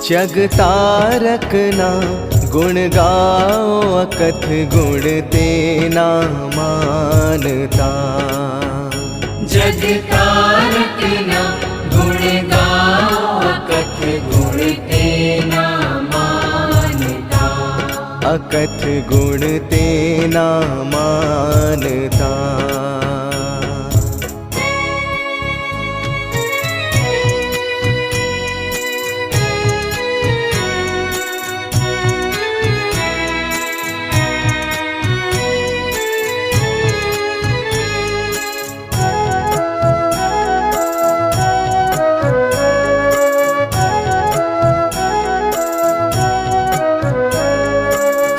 जग तारक ना गुण गाओ, अकथ गुण ते ना मानता। जग तारक ना गुण गाओ, अकथ गुण ते ना मानता। अकथ गुण ते ना मानता।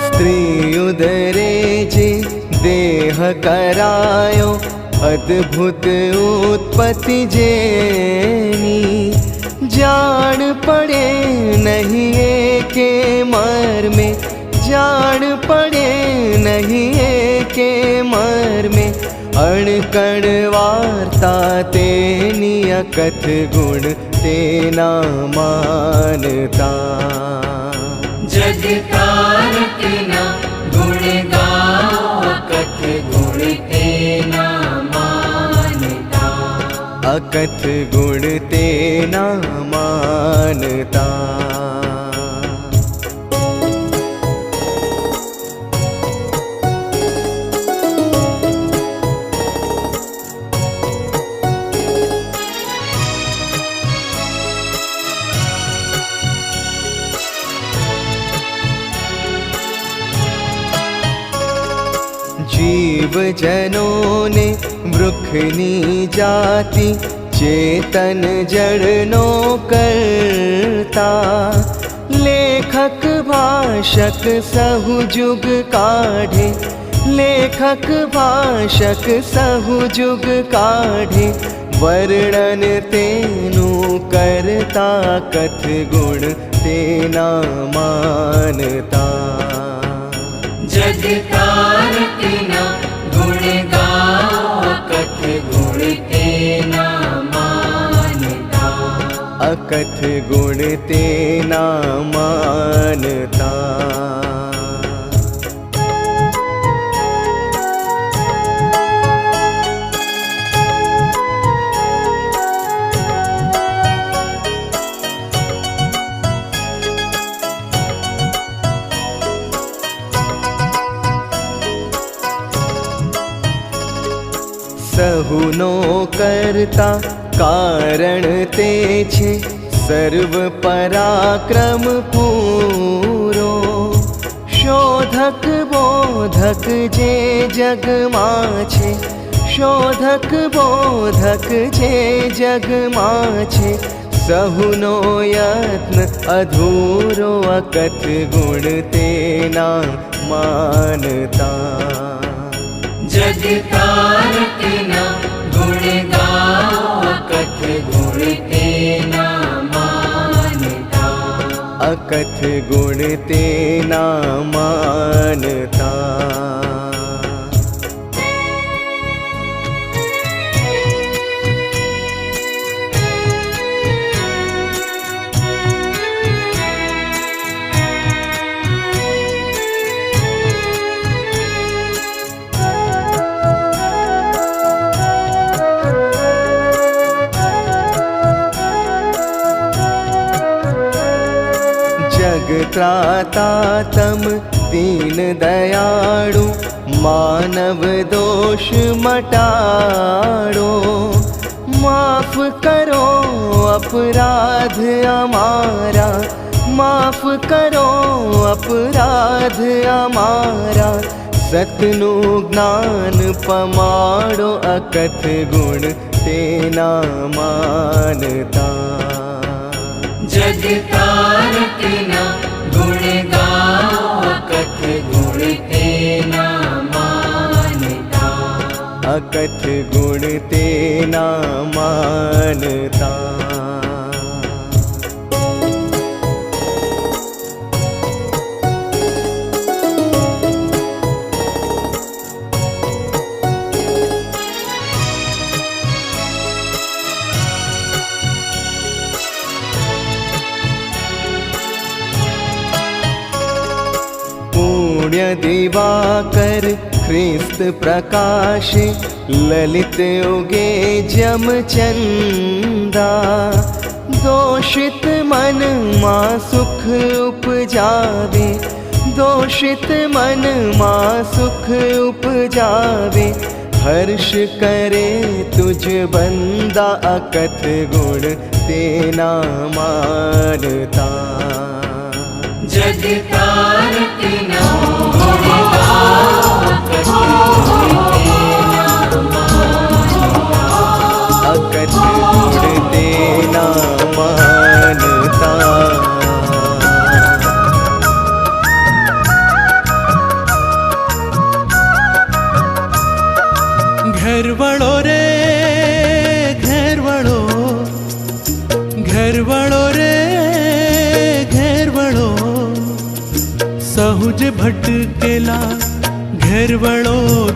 स्त्री उदरे जे देह करायो, अद्भुत उत्पत्ति जेनी। जान पड़े नहीं एके मर्मे, जान पड़े नहीं एके मर्मे। अण कण वार्ता तेनी, अकथ गुण ते ना मानता। जग तारक ना गुण गाओ, अकथ गुण ते ना मानता। अकथ गुण ते ना मानता। जीव जनों ने वृखनी जाति, चेतन जड़नो करता। लेखक भाषक सहु जुग काढ़े, लेखक भाषक सहु जुग काढ़े। वर्णन तेनु करता, कथ गुण ते ना मानता। जग तारक ना गुण गाओ, अकथ गुण ते ना मानता। अकथ गुण ते ना मानता। सहुनो करता कारण ते छे, सर्व पराक्रम पूरो। शोधक बोधक जे जग मां छे, शोधक बोधक जे जग मां छे। सहुनो यत्न अधूरो, अकथ गुण ते ना मानता। जग तारक ना गुण गाओ, अकथ गुण ते ना मानता। अकथ गुण ते ना मानता। जग त्राता तम दीन दयाळु, मानव दोष मटाड़ो। माफ करो अपराध हमारा, माफ करो अपराध हमारा। सतनु ज्ञान पमाड़ो, अकथ गुण ते ना मानता। जग तारक ना गुण गाओ, अकथ गुण ते ना मानता। अकथ गुण ते ना मानता। पुण्य दिवाकर ख्रिस्त प्रकाशे ललित उगे जम चंदा। दोषित मन मां सुख उपजावे, दोषित मन मां सुख उपजावे। हर्ष करे तुझ बंदा अकथ गुण तेना मानता। जग तारक ना गुण गाओ अकथ गुण तेना मानता। अकथ गुण तेना मानता। घर वड़ो रे घर वड़ो, घर वड़ो रे घर वड़ो। सहुज भटकेला घर वड़ो,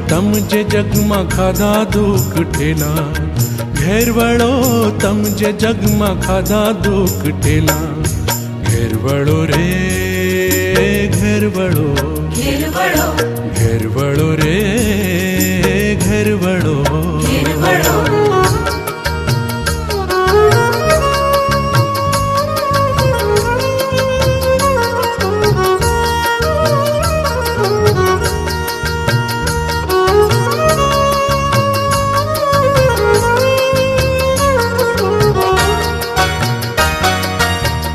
तम जे जगमा खाधा दुख ठेला। घर वड़ो तम जे जगमा खाधा दुख ठेला। घर वड़ो रे घर वड़ो, घर वड़ो, घर वड़ो रे घर वड़ो, घर वड़ो।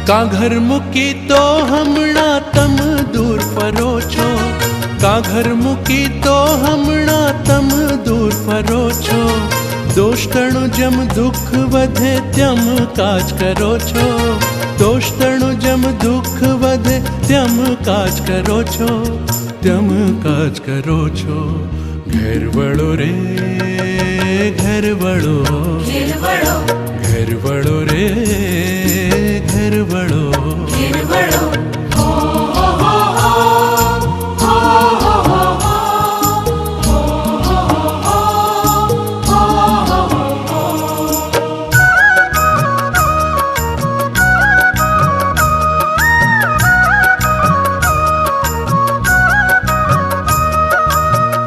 का घर मुकी तो हमणा तम दूर परो छो। का घर मुकी तो हमणा तम दूर परो छो। दोस्तणु जम दुख वधे त्यम काज करो छो। दोस्तणु जम दुख वधे त्यम काज करो छो। त्यम काज करो छो। घर वड़ो रे घर वड़ो, घर वड़ो, घर वड़ो रे घर वड़ो, घर वड़ो।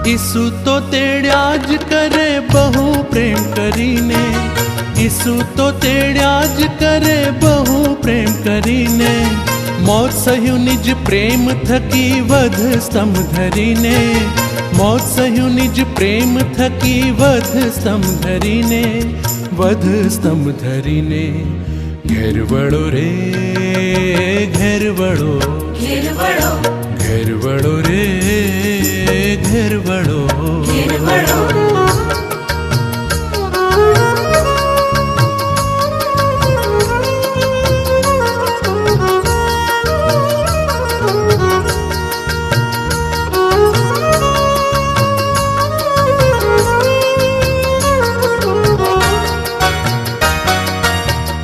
ईसु तो तेड़्याज करे बहु प्रेम करीने। ईसु तो तेड़्याज करे बहु प्रेम करीने। मौत सहु निज प्रेम थकी वध स्तंभ धरीने। मौत सहु निज प्रेम थकी वध स्तंभ धरीने। वध स्तंभ धरीने। घर वड़ो रे घर वड़ो, घर वड़ो, घर वड़ो रे घर वड़ो, घर वड़ो।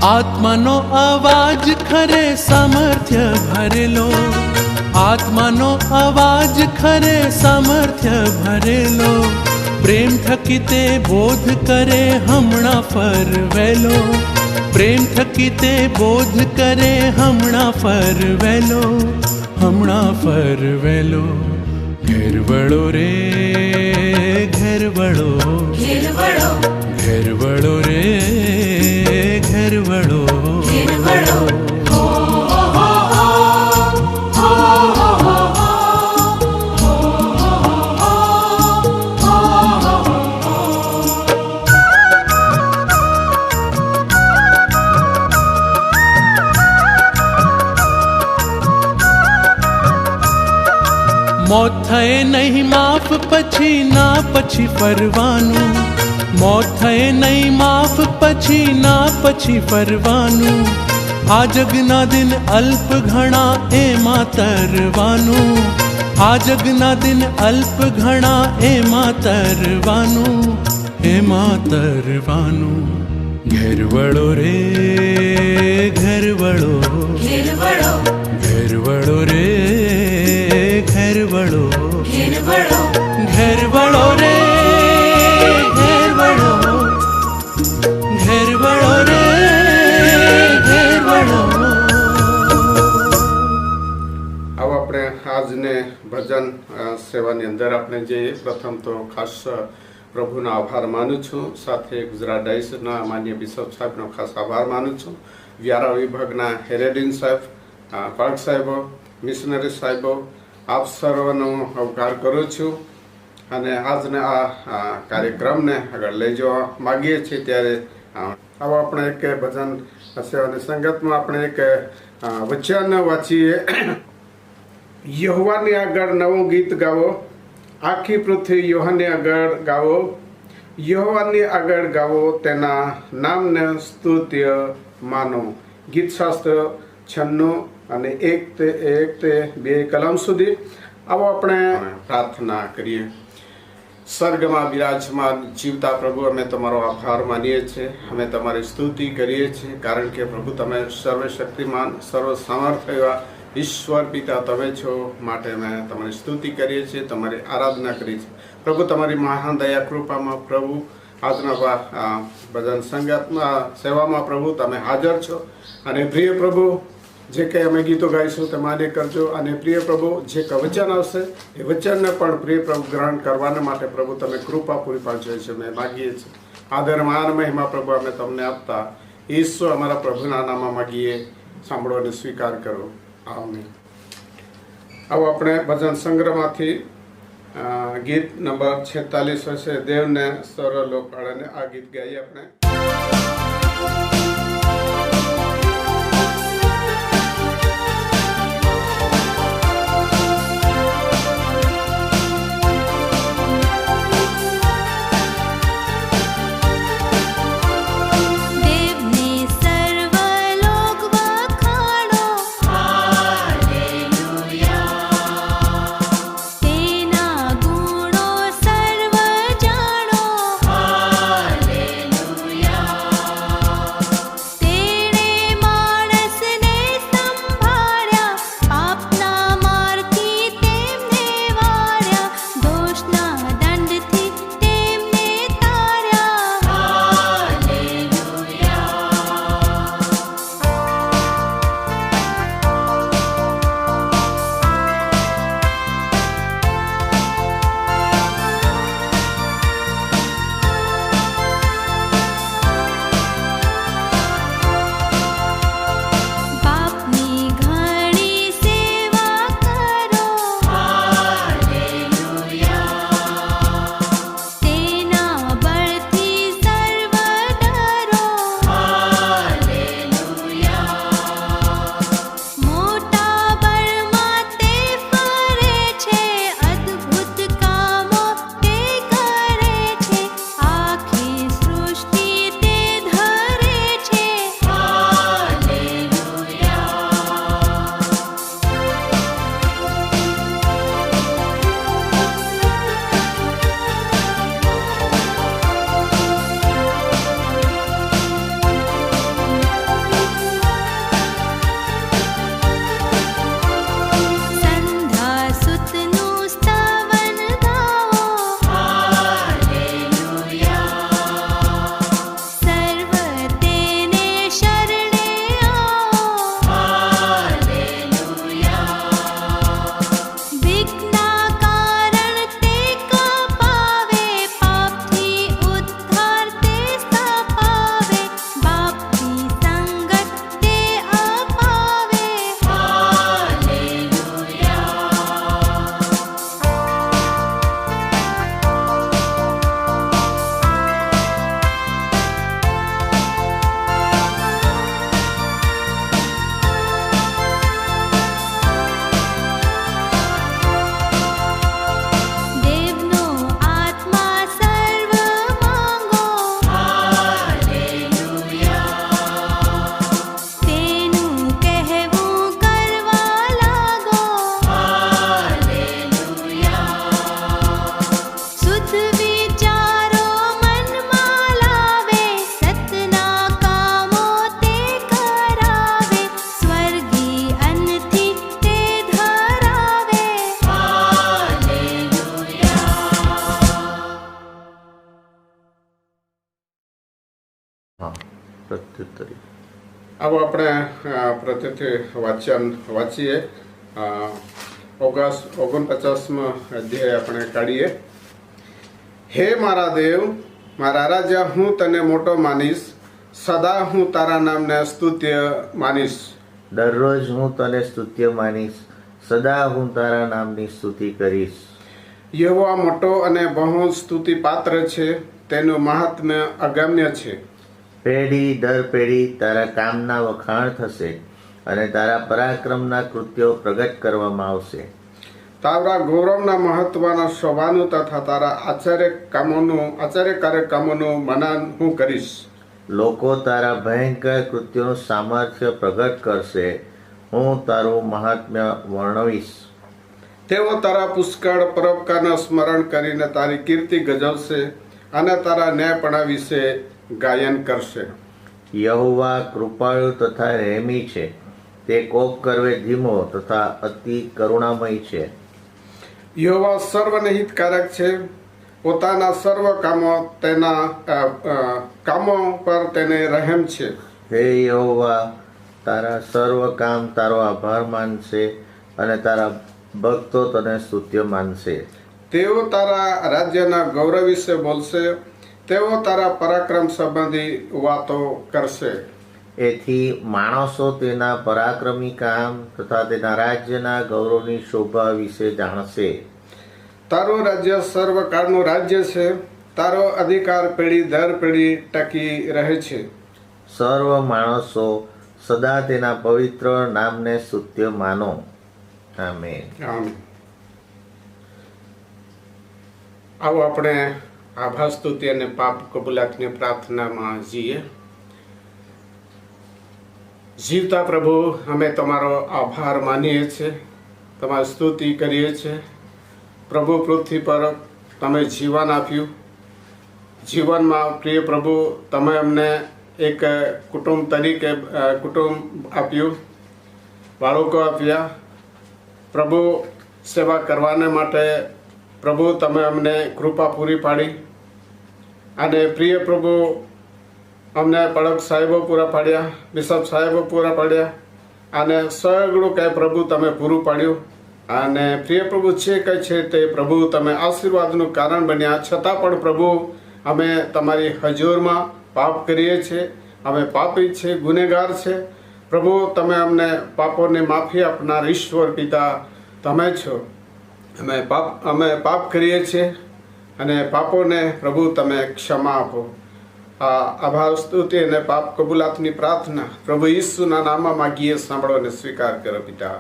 आत्मानो आवाज खरे सामर्थ्य भरेलो। आत्मानो आवाज खरे सामर्थ्य भरेलो। प्रेम थकीते बोध करे हमणा फरवेलो। प्रेम थकीते बोध करे हमणा फरवेलो। हमणा फरवेलो। घर वड़ो रे घर वड़ो, घर वड़ो, घर वड़ो रे घर वड़ो, घर वड़ो। मौत थए नहीं माफ पछी ना पछी परवानू। मौत थए नहीं माफ पछी ना पछी परवानू। आ जगना दिन अल्प घणा ए मातरवानू। आ जगना दिन अल्प घणा ए मातरवानू। ए मातरवानू। घर वड़ो रे घर वड़ो, घर वड़ो, घर वड़ो रे घर वड़ो, घर वड़ो। घर वड़ो रे घर वड़ो, घर वड़ो रे घर वड़ो। આવો આપણે આજને ભજન સેવાની અંદર આપણે જઈએ. પ્રથમ તો ખાસ પ્રભુનો આભાર માનું છું. સાથે ગુજરાત ડાયસના માન્ય બિશપ સાહેબનો ખાસ આભાર માનું છું. વ્યારા વિભાગના હેરેડિન સાહેબ, પાર્ક સાહેબો, મિશનરી સાહેબો, આપ સર્વનો આવકાર કરું છું. અને આજના આ કાર્યક્રમને આગળ લઈ જવા માગીએ છીએ. ત્યારે આવો આપણે એક ભજન સેવાની સંગતમાં આપણે એક વચન વાંચીએ. યહોવાની આગળ નવું ગીત ગાવો, આખી પૃથ્વી યહોવાને આગળ ગાવો. યહોવાની આગળ ગાવો, તેના નામને સ્તુત્ય માનો. ગીતશાસ્ત્ર 96 અને 1 કલમ સુધી. આવો આપણે પ્રાર્થના કરીએ. સ્વર્ગમાં બિરાજમાન જીવતા પ્રભુ, અમે તમારો આભાર માનીએ છીએ, અમે તમારી સ્તુતિ કરીએ છીએ, કારણ કે પ્રભુ તમે સર્વશક્તિમાન, સર્વ સામર્થ્ય એવા ઈશ્વર પિતા તમે છો. માટે અમે તમારી સ્તુતિ કરીએ છીએ, તમારી આરાધના કરીએ છીએ. પ્રભુ તમારી મહાન દયા કૃપામાં પ્રભુ આજના ભજન સંગતમાં સેવામાં પ્રભુ તમે હાજર છો. અને પ્રિય પ્રભુ, જે કંઈ અમે ગીતો ગાઈશું તે માન્ય કરજો. અને પ્રિય પ્રભુ, જે વચન આવશે એ વચનને પણ પ્રિય પ્રભુ ગ્રહણ કરવાના માટે પ્રભુ તમે કૃપા પૂરી પાડજો છે અમે માગીએ છીએ. આદર માન મહિમા પ્રભુ અમે તમને આપતા ઈશ્વર અમારા પ્રભુના નામમાં માગીએ. સાંભળો અને સ્વીકાર કરો. આમીન. આવો આપણે ભજન સંગ્રહમાંથી ગીત નંબર 46 હશે. દેવને સર્વ લોકવાળાને આ ગીત ગાઈએ આપણે. પ્રત્યુત્તરી. આવો આપણે પ્રત્યુત્તરી વાંચીએ. 49મો અધ્યાય આપણે કાઢીએ. હે મારા દેવ, મારા રાજા, હું તને મોટો માનીશ, સદા હું તારા નામને સ્તુત્ય માનીશ. દરરોજ હું તને સ્તુત્ય માનીશ, સદા હું તારા નામની સ્તુતિ કરીશ. યહોવા મોટો અને બહુ સ્તુતિ પાત્ર છે, તેનું મહાત્મ્ય અગમ્ય છે. પેઢી દર પેઢી તારા કામના વખાણ થશે અને તારા પરાક્રમના કૃત્યો પ્રગટ કરવામાં આવશે. તારા ગૌરવના મહત્વના શોભાનું તથા તારા આશ્ચર્યકારક કામોનું મનન હું કરીશ. લોકો તારા ભયંકર કૃત્યોનું સામર્થ્ય પ્રગટ કરશે, હું તારું મહાત્મ્ય વર્ણવીશ. તેઓ તારા પુષ્કળ પરોપકારનું સ્મરણ કરીને તારી કીર્તિ ગજવશે અને તારા ન્યાયપણા વિશે ગાયન કરશે. યહોવા કૃપાળુ તથા રહેમી છે, તે કોપ કરવે ધીમો તથા અતિ કરુણામય છે. યહોવા સર્વહિતકારક છે, પોતાના સર્વ કામો પર તેને રહેમ છે. હે યહોવા, તારા સર્વ કામ તારો આભાર માનશે અને તારા ભક્તો તને સ્તુત્ય માનશે. તેઓ તારા રાજ્યના ગૌરવ વિશે બોલશે, તેઓ તારા પરાક્રમ સંબંધી વાતો કરશે. એથી માણસો તેના પરાક્રમી કામ તથા તેના રાજ્યના ગૌરવની શોભા વિશે જાણશે. તારું રાજ્ય સર્વકાળનું રાજ્ય છે, તારો અધિકાર પેઢી દર પેઢી ટકી રહે છે. સર્વ માણસો સદા તેના પવિત્ર નામને સ્તુત્ય માનો. આમેન. આવો આપણે આભાર સ્તુતિ અને પાપ કબૂલાતની પ્રાર્થનામાં જઈએ. જીવતા પ્રભુ, અમે તમારો આભાર માનીએ છીએ, તમારી સ્તુતિ કરીએ છીએ. પ્રભુ, પૃથ્વી પર તમે જીવન આપ્યું. જીવનમાં પ્રિય પ્રભુ, તમે અમને એક કુટુંબ તરીકે કુટુંબ આપ્યું, બાળકો આપ્યા. પ્રભુ, સેવા કરવાને માટે પ્રભુ તમે અમને કૃપા પૂરી પાડી. અને પ્રિય પ્રભુ, અમને પડક સાહેબો પૂરા પાડ્યા, બિશપ સાહેબો પૂરા પાડ્યા, અને સગળું કંઈ પ્રભુ તમે પૂરું પાડ્યું. અને પ્રિય પ્રભુ, જે કંઈ છે તે પ્રભુ તમે આશીર્વાદનું કારણ બન્યા. છતાં પણ પ્રભુ, અમે તમારી હજુરમાં પાપ કરીએ છીએ, અમે પાપી છે, ગુનેગાર છે. પ્રભુ, તમે અમને પાપોને માફી આપનાર ઈશ્વર પિતા તમે છો. અમે પાપ કરીએ છીએ અને પાપોને પ્રભુ તમે ક્ષમા આપો. આ આભાર સ્તુતિ અને પાપ કબૂલાતની પ્રાર્થના પ્રભુ ઈસુના નામમાં માગીએ, સાંભળો અને સ્વીકાર કરો પિતા.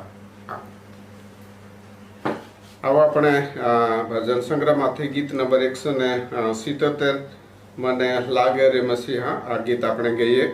આવો આપણે ભજન સંગ્રહમાંથી ગીત નંબર 177 મને લાગે રે મસીહા, આ ગીત આપણે ગઈએ.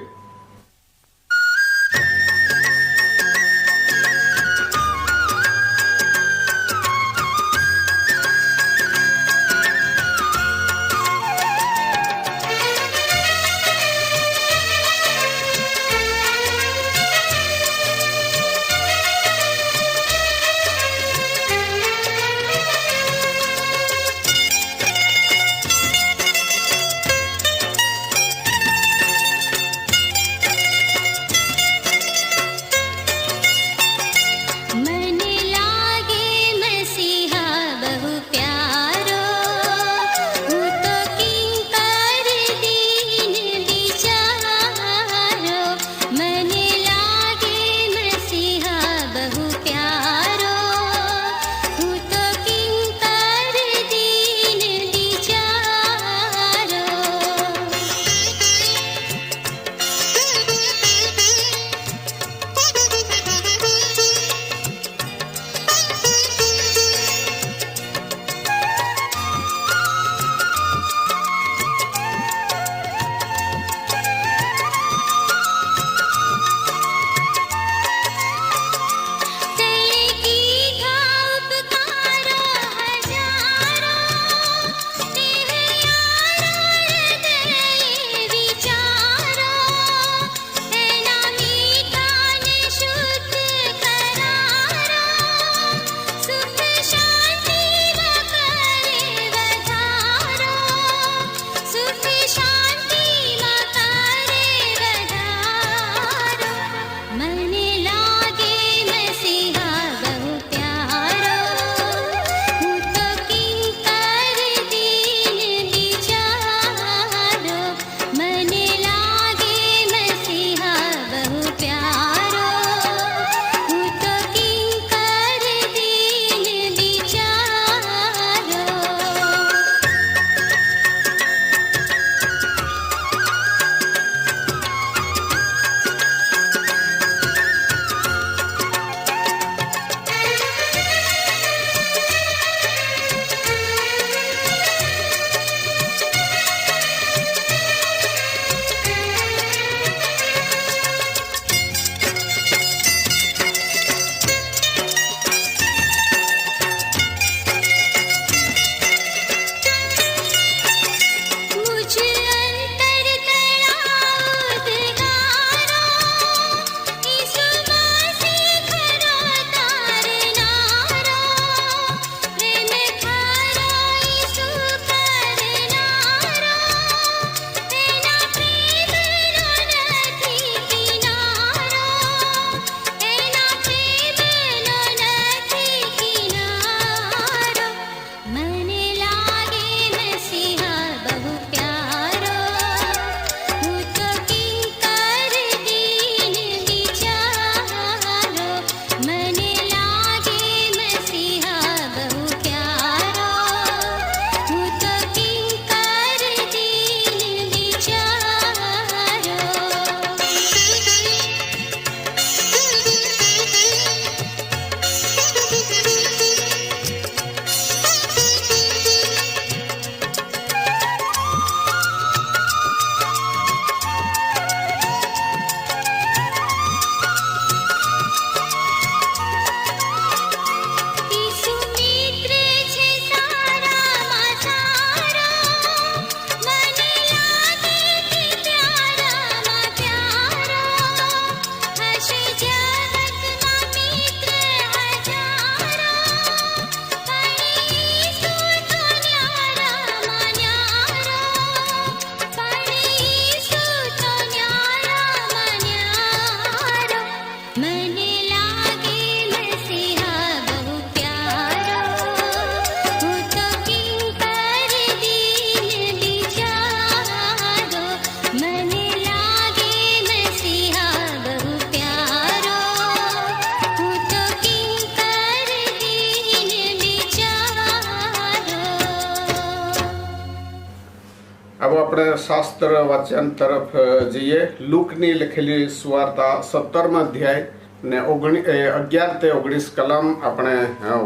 શાસ્ત્ર વાચન તરફ જઈએ. લૂકની લખેલી સુવાર્તા 17મા અધ્યાય ને 11 થી 19 કલમ આપણે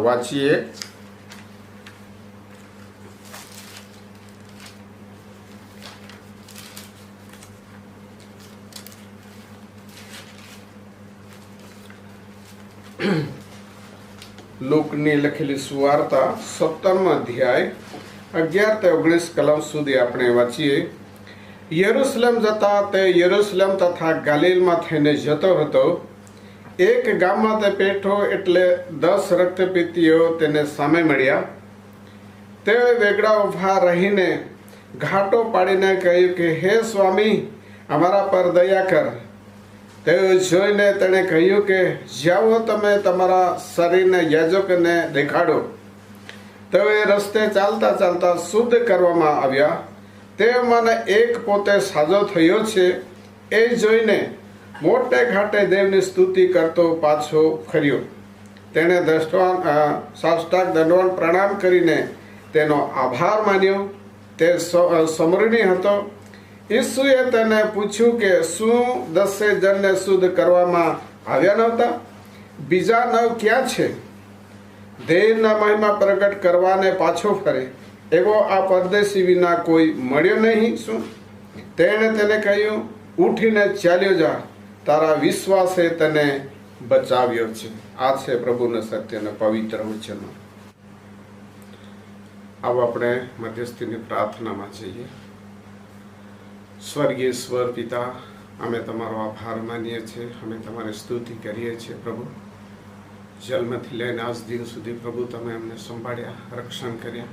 વાંચીએ. લૂકની લખેલી સુવાર્તા 17મા અધ્યાય 11 થી 19 કલમ સુધી આપણે વાંચીએ. યરુશલેમ જતા તે યરુશલેમ તથા ગાલિલમાં થઈને જતો હતો. એક ગામમાં તે બેઠો એટલે 10 રક્તપીતીઓ તેને સામે મળ્યા. તેઓ વેગળા ઊભા રહીને ઘાટો પાડીને કહ્યું કે હે સ્વામી, અમારા પર દયા કર. તેઓ જોઈને તેણે કહ્યું કે જાઓ, તમે તમારા શરીરને યાજકોને દેખાડો. તેઓએ રસ્તે ચાલતા ચાલતા શુદ્ધ કરવામાં આવ્યા. તેમાંને એક પોતે સાજો થયો છે. એ જોઈને મોટે ઘાટે દેવની સ્તુતિ કરતો પાછો ફર્યો. તેણે સાષ્ટાંગ દંડવત પ્રણામ કરીને તેનો આભાર માન્યો. તે સમરણી હતો. ઈસુએ તેને પૂછ્યું કે શું 10 જણને શુદ્ધ કરવામાં આવ્યા નહોતા? બીજા 9 ક્યાં છે? દેવના મહિમા પ્રગટ કરવાને પાછો ફરે એવો આ પરદેશી વિના કોઈ મળ્યો નહીં શું? તેણે તેને કહ્યું, ઉઠીને ચાલ્યો જા, તારા વિશ્વાસે તને બચાવ્યો છે. આ છે પ્રભુના સત્યના પવિત્ર વચનો. આવો આપણે મધ્યસ્થીની પ્રાર્થનામાં જઈએ. સ્વર્ગીય ઈશ્વર પિતા, અમે તમારો આભાર માનીએ છીએ, અમે તમારી સ્તુતિ કરીએ છીએ. પ્રભુ, જન્મથી લઈને આજ દિન સુધી પ્રભુ તમે અમને સંભાળ્યા, રક્ષણ કર્યા.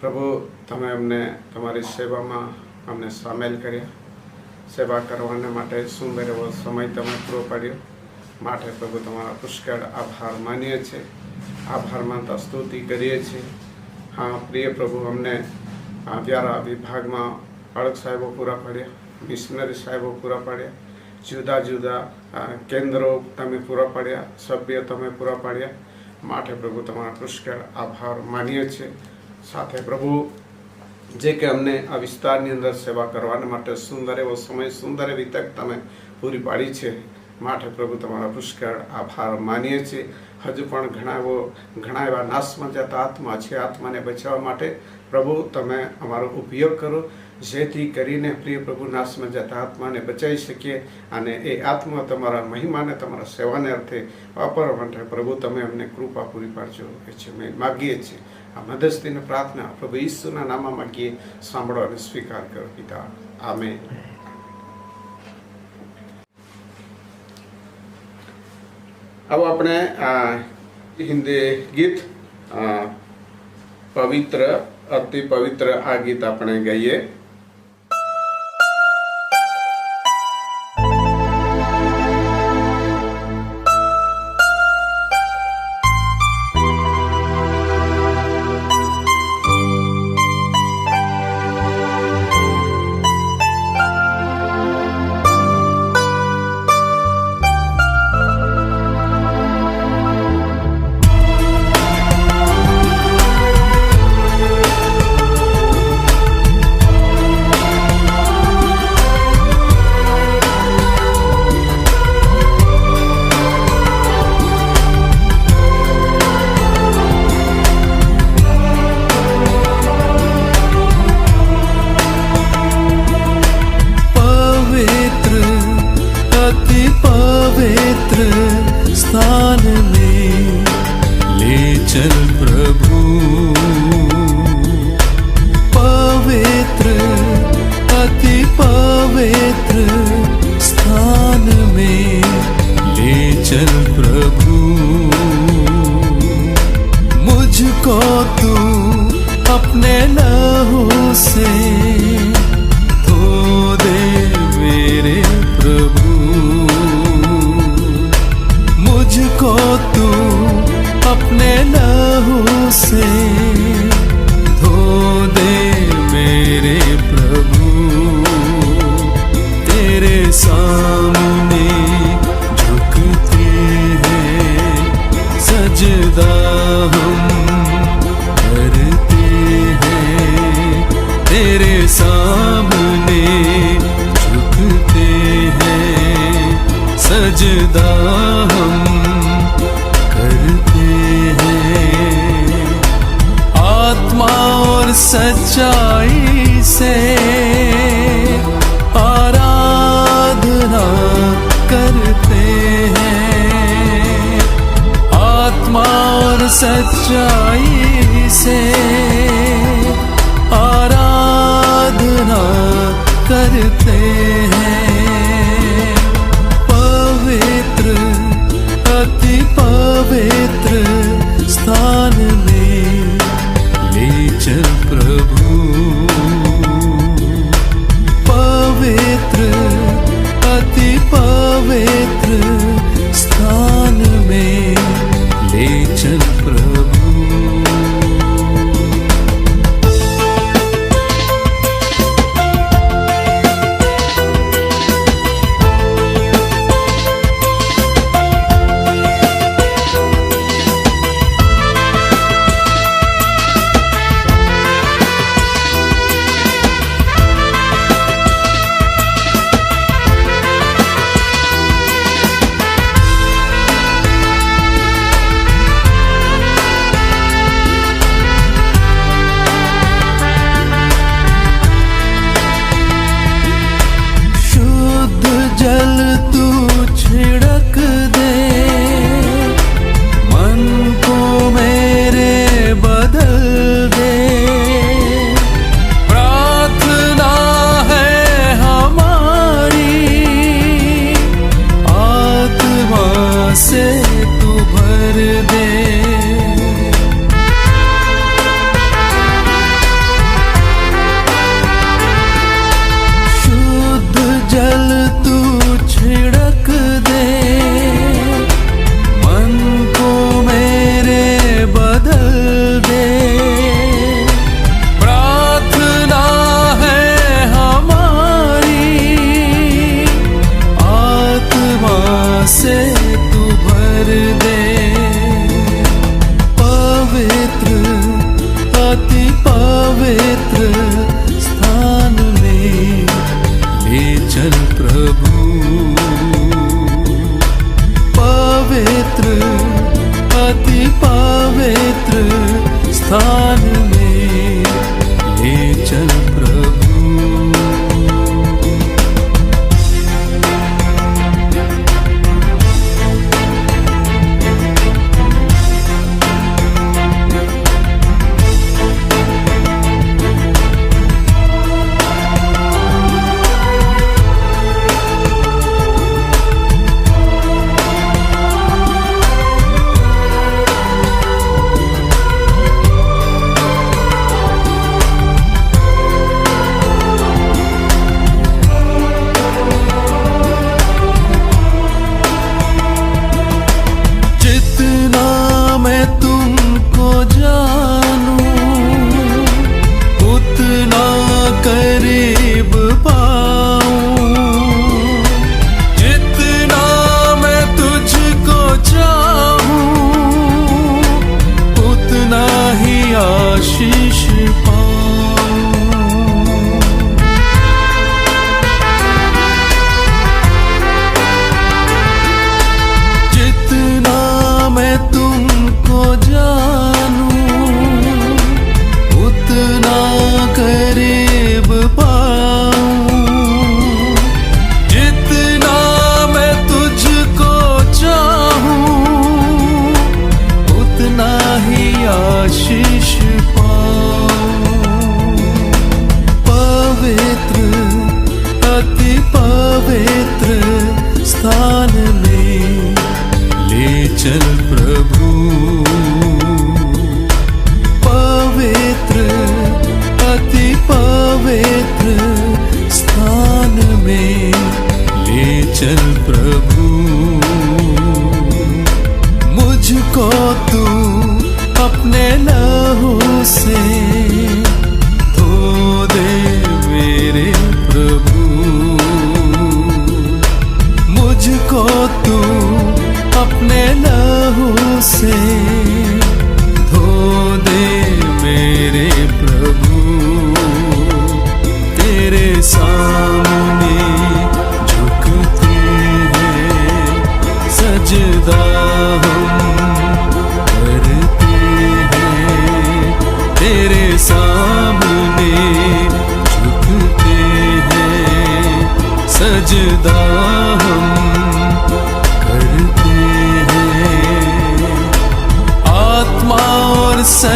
પ્રભુ, તમે અમને તમારી સેવામાં અમને સામેલ કર્યા. સેવા કરવાને માટે સુંદર એવો સમય તમે પૂરો પાડ્યો. માટે પ્રભુ તમારા પુષ્કળ આભાર માનીએ છીએ. આભાર માનતા સ્તુતિ કરીએ છીએ. હા પ્રિય પ્રભુ, અમને વ્યારા વિભાગમાં અળગ સાહેબો પૂરા પાડ્યા, મિશનરી સાહેબો પૂરા પાડ્યા, જુદા જુદા કેન્દ્રો તમે પૂરા પાડ્યા, સભ્ય તમે પૂરા પાડ્યા. માટે પ્રભુ તમારા પુષ્કળ આભાર માનીએ છીએ. સાથે પ્રભુ, જે કે અમને આ વિસ્તારની અંદર સેવા કરવા માટે સુંદર એવો સમય, સુંદર એવી તક તમે પૂરી પાડી છે. માટે પ્રભુ તમારા પુષ્કળ આભાર માનીએ છીએ. હજુ પણ ઘણા એવા નાશમાં જતા આત્મા છે. આત્માને બચાવવા માટે પ્રભુ તમે અમારો ઉપયોગ કરો, જેથી કરીને પ્રિય પ્રભુ નાશમાં જતા આત્માને બચાવી શકીએ અને એ આત્મા તમારા મહિમાને, તમારા સેવાને અર્થે વાપરવા માટે પ્રભુ તમે અમને કૃપા પૂરી પાડજો. એ છે મેં માગીએ છીએ. આ મધ્યસ્થીની પ્રાર્થના પ્રભુ ઈસુના નામમાં માગીએ, સાંભળો અને સ્વીકાર કરો પિતા. આમેન. હવે આપણે હિન્દી ગીત પવિત્ર, અતિ પવિત્ર આ ગીત આપણે ગાઈએ. स्थान में ले चल प्रभु, पवित्र अति पवित्र स्थान में ले चल प्रभु। मुझको तू अपने लहू से धो दे मेरे प्रभु, मुझको तू अपने लहू से धो दे मेरे प्रभु। तेरे सामने झुकते हैं सजदा हम करते हैं, तेरे सजदा हम करते हैं। आत्मा और सच्चाई से आराधना करते हैं। आत्मा और सच्चाई से आराधना करते हैं। पवित्र अति पवित्र स्थान में ले चल प्रभु। पवित्र अति पवित्र स्थान में ले चल प्रभु। जल तू छिड़क दे, मन को मेरे बदल दे। प्रार्थना है हमारी, आत्मा से तू भर दे। शुद्ध जल तू छिड़क दे, मन को मेरे बदल दे। प्रार्थना है हमारी, आत्मा से तू भर दे। पवित्र अति पवित्र स्थान में ले चल प्रभु। पवित्र अति पवित्र स्थान में ले चल प्रभु। मैं तुमको जानूं, उतना करीब पाऊं। जितना मैं तुझको चाहूं, उतना ही आशीष पाऊं। जितना मैं तुमको जानूं, उतना करीब पाऊं। जितना मैं तुझको चाहूं, उतना ही आशीष पाऊं। पवित्र अति पवित्र स्थान में ले चल प्रभु। पवित्र अति पवित्र स्थान में ले चल प्रभु। मुझको तू अपने लहू से धो दे मेरे प्रभु। मुझको तू अपने लहू से धो दे मेरे प्रभु। तेरे सामने झुकते हैं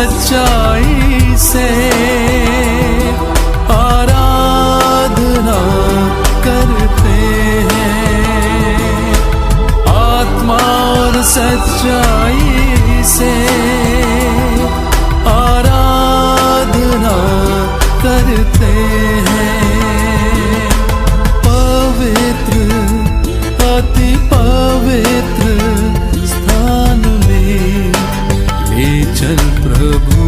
सच्चाई से आराधना करते हैं, आत्मा और सच्चाई से आराधना करते हैं। पवित्र अति पवित्र स्थान में ले चल प्रभु,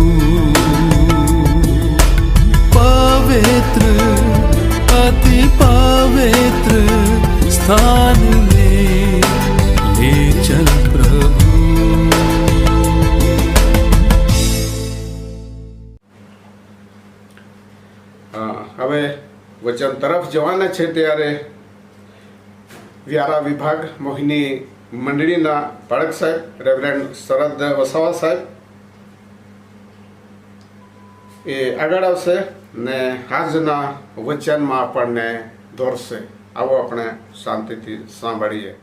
पवित्र अति पवित्र स्थान में ले चल प्रभु। હવે વચન તરફ જવાના છે ત્યારે વ્યારા વિભાગ મોહિની મંડળીના બાળક સાહેબ રેવરેન્ડ શરદ વસાવા સાહેબ એ આગળ આવશે ને આજના વચનમાં આપણને દોરશે. આવો આપણે શાંતિથી સાંભળીએ.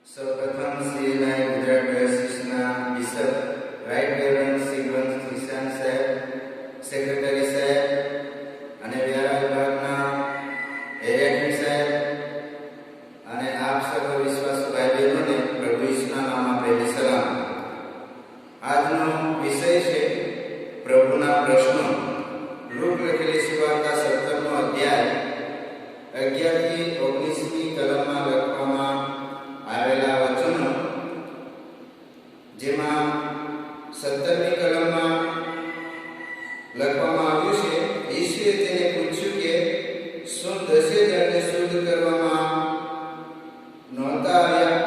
સૌપ્રથમ શ્રી નાયક ગુજરાત ડાયોસીસના બિશપ રાઈટ રેવરન્ડ શ્રી ગ્રંથ કિશન સાહેબ, સેક્રેટરી સાહેબ અને વ્યારા વિભાગના એરિયા હેડ સાહેબ અને આપ સર્વ વિશ્વાસુ ભાઈ બહેનોને પ્રભુ ઈસુના નામમાં પહેલી સલામ. આજનો વિષય છે પ્રભુના પ્રશ્નો. લૂક લખેલી સુવાર્તા 17મો અધ્યાય 11 થી 19મી કલમમાં લખવામાં આવેલા વચનો, જેમાં 17મી કલમમાં લખવામાં આવ્યું છે, ઈશ્વરે તેને પૂછ્યું કે શું 10 જણને શુદ્ધ કરવામાં નહોતા આવ્યા?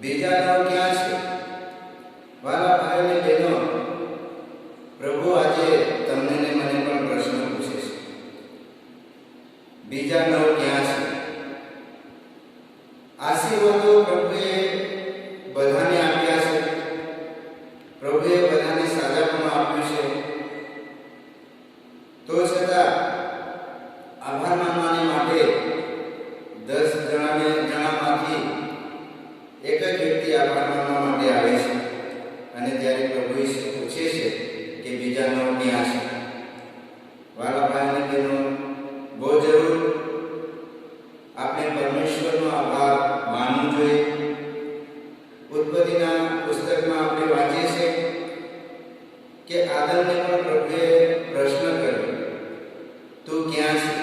બીજા 9 ક્યાં છે? વાલા ભાઈ અને બહેનો, પ્રભુ આજે તમને ને મને પણ પ્રશ્ન પૂછે છે. બીજા 9 ક્યાં છે? આશીર્વાદો પ્રભુએ બધાને આપ્યા છે, પ્રભુએ બધાને સાજાપણું આપ્યું છે, તો છતાં આભાર માનવાને માટે 10 જણામાંથી એક જ વ્યક્તિ આભાર માનવા માટે આવે છે. અને ત્યારે પ્રભુ ઈસુ પૂછે છે કે બીજા 9 ક્યાં છે? વાલા ભાઈ અને બહેનો, બહુ જરૂર આપણે પરમેશ્વરનો આભાર માનવો જોઈએ. ઉત્પત્તિના પુસ્તકમાં આપણે વાંચીએ છીએ કે આદમને પણ પ્રભુએ પ્રશ્ન કર્યો, તું ક્યાં છે?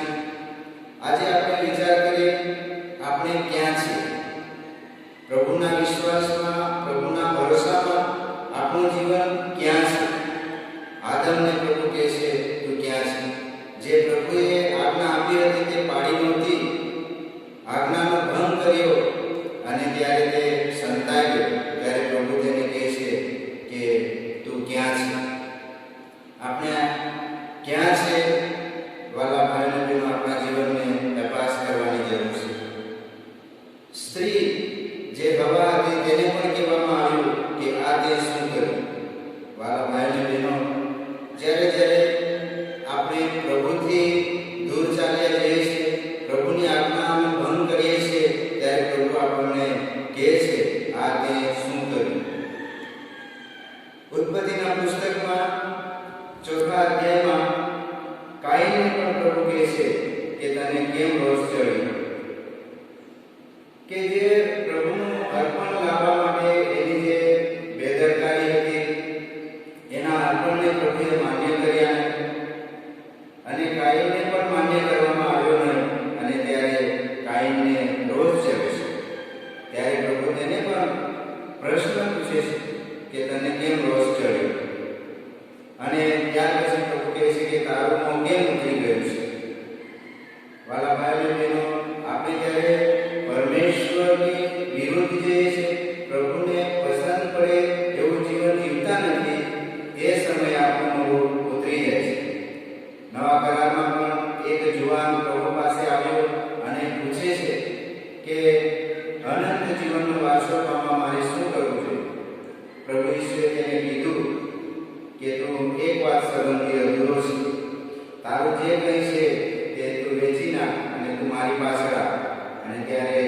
આજે આપણે વિચાર કરીએ, આપણે ક્યાં છીએ? પ્રભુના વિશ્વાસમાં, પ્રભુના ભરોસામાં આપણું જીવન ક્યાં છે? આદમને પ્રભુ કહે છે, તું ક્યાં છે? જે પ્રભુએ આજ્ઞા આપી હતી તે પાડી નહોતી, આજ્ઞાનો ભંગ કર્યો અને ત્યારે તે સંતાઈ ગયો. ત્યારે પ્રભુ તેને કહે છે કે તું ક્યાં છે? આપણે ક્યાં છે? વાલા ભાઈ અને બહેનો, આપણા જીવનને તપાસ કરવાની જરૂર છે. સ્ત્રી જે હવા હતી તેને પણ કહેવામાં આવ્યું કે આ તે શું કર્યું? વાલા ભાઈ અને બહેનો, જ્યારે આપણે પ્રભુથી દૂર ચાલ્યા જઈએ છીએ, પ્રભુની આજ્ઞાનો ભંગ કરીએ છીએ, ત્યારે પ્રભુ આપણને કહે છે આ તે શું કર્યું? ઉત્પત્તિના પુસ્તકમાં 4થા અધ્યાયમાં કાઈનને પણ પ્રભુ કહે છે કે તને કેમ રોષ ચડ્યો? કે જે પ્રભુનું અર્પણ લાવવા માટે એની જે બેદરકારી હતી, એના અર્પણને પ્રભુએ માન્ય કર્યા નહીં અને કાઈનને પણ માન્ય કરવામાં આવ્યો નહીં. અને ત્યારે કાઈનને રોષ ચડે છે. ત્યારે પ્રભુ તેને પણ પ્રશ્ન પૂછે છે કે તને કેમ રોષ ચડ્યો? અને ત્યાર પછી પ્રભુ કહે છે કે તારું મોં કેમ ઉતરી ગયું છે? વાલા ભાઈ અને બહેનો, આપણે જ્યારે પરમેશ્વરની વિરુદ્ધ જઈએ છીએ, પ્રભુને પસંદ પડે એવું જીવન જીવતા નથી, એ સમયે આપણું મોં ઉતરી જાય છે. નવા કરારમાં પણ એક જુવાન પ્રભુ પાસે આવ્યો અને પૂછે છે કે અનંત જીવનનો વારસો પામવા મારે શું કરવું જોઈએ? પ્રભુ ઈશ્વરે તેને કીધું કે તું એક વાત સંબંધી અધૂરો છે, તારું જે કંઈ છે તે તું વેચી નાખ અને તું મારી પાસે આવ. અને ત્યારે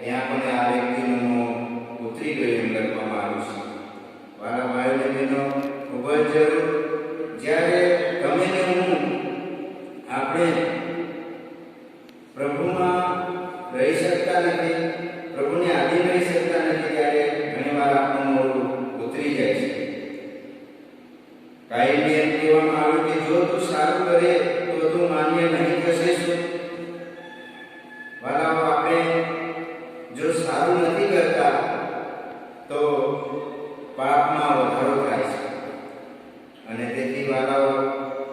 ત્યાં પણ આ વ્યક્તિનું મોં ઉતરી ગયું એમ લખવામાં આવ્યું છે. વાલા ભાઈ ખૂબ જ જરૂર. જ્યારે તમે ને હું આપણે પ્રભુમાં રહી શકતા નથી, પ્રભુને આધીન રહી શકતા નથી, ત્યારે ઘણીવાર આપણું મોઢું ઉતરી જાય છે. કાયમી એમ કહેવામાં આવ્યું કે જો તું સારું કરે તો તું માન્ય નહીં થશે શું? વાલાઓ, આપણે જો સારું નથી કરતા તો પાપમાં વધારો થાય છે. અને તેથી વાલાઓ,